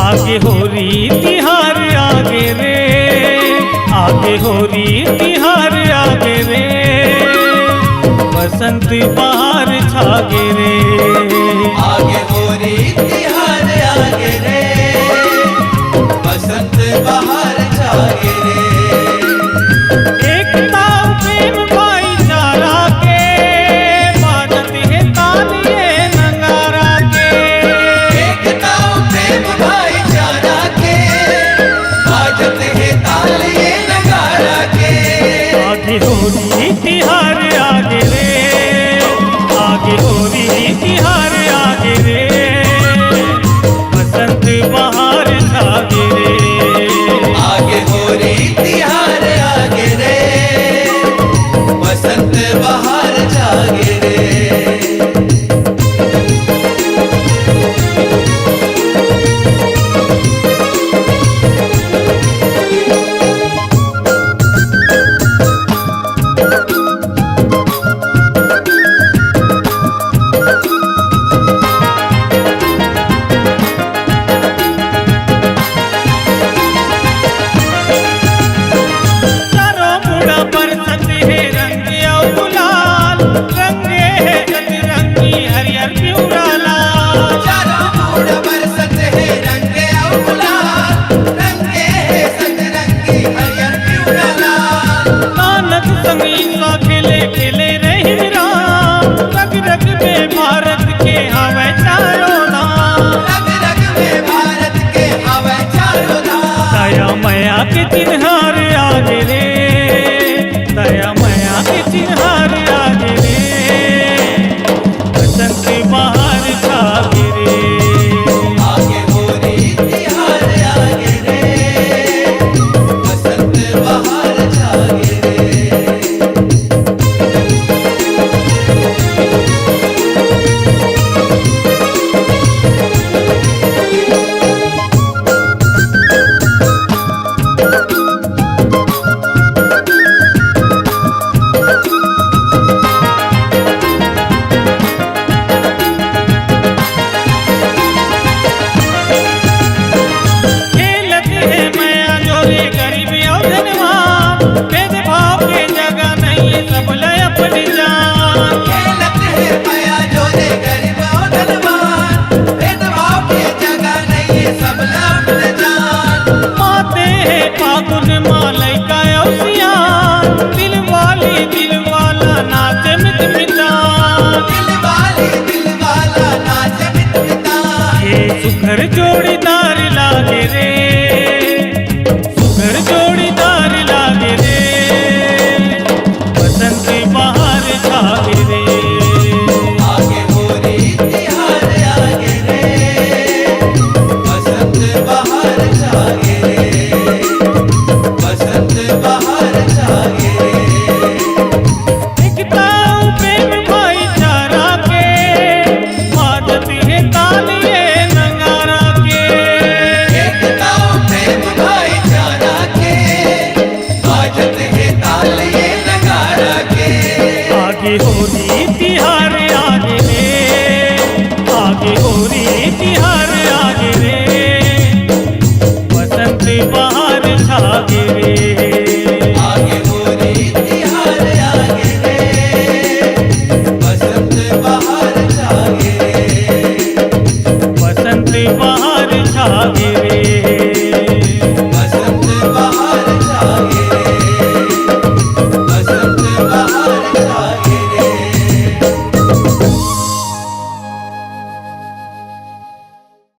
आगे हो रही तिहार आगे रे, आगे हो रही तिहार आगे रे, बसंत बहार छागे रे। आगे हो रही तिहार आगे रे, बसंत बहार छागे रे। एकता प्रेम भाईचारा के बाजत है तालिये नगारा के। एकता प्रेम भाईचारा के बाजत है तालिये नगारा के। आगे हो रही तिहार आगे रे, आगे हो रही तिहार आगे रे, बसंत बहार छागे रे। आगे हो रही तिहार आगे रे, बसंत बहार छागे रे। चारों मुड़ा बरसत है रंग और गुलाल, रंगे है सतरंगी हरियर पिवरा लाल। चारों मोड़ बरसत है रंगे और गुलाल, रंगे है सतरंगी हरियर पिवरा लाल। नानक संगीत सा खेले खेले रही राम, रग रग में भारत के हवे चारों नाम। रग रग में भारत के हवे चारों धाम। दया माया के चिन्हार आगे रे, दया माया के चिन्हार आगे रे, बसंत बहार छागे रे। आगे हो रही तिहार आगे रे, बसंत बहार छागे रे। खेलत है माया जोरे गरीब और धनवान, भेदभाव के जगह नहीं सब लय अपनी जान। खेलत है माया जोरे गरीब और धनवान, भेदभाव की जगह नहीं है सब लौट जान। माते है फागुन मालय का औसियान, दिल वाला नाचे मित मितान। दिल वाला नाच मित मिता। ये सुखर जोड़ीदार लागे रे,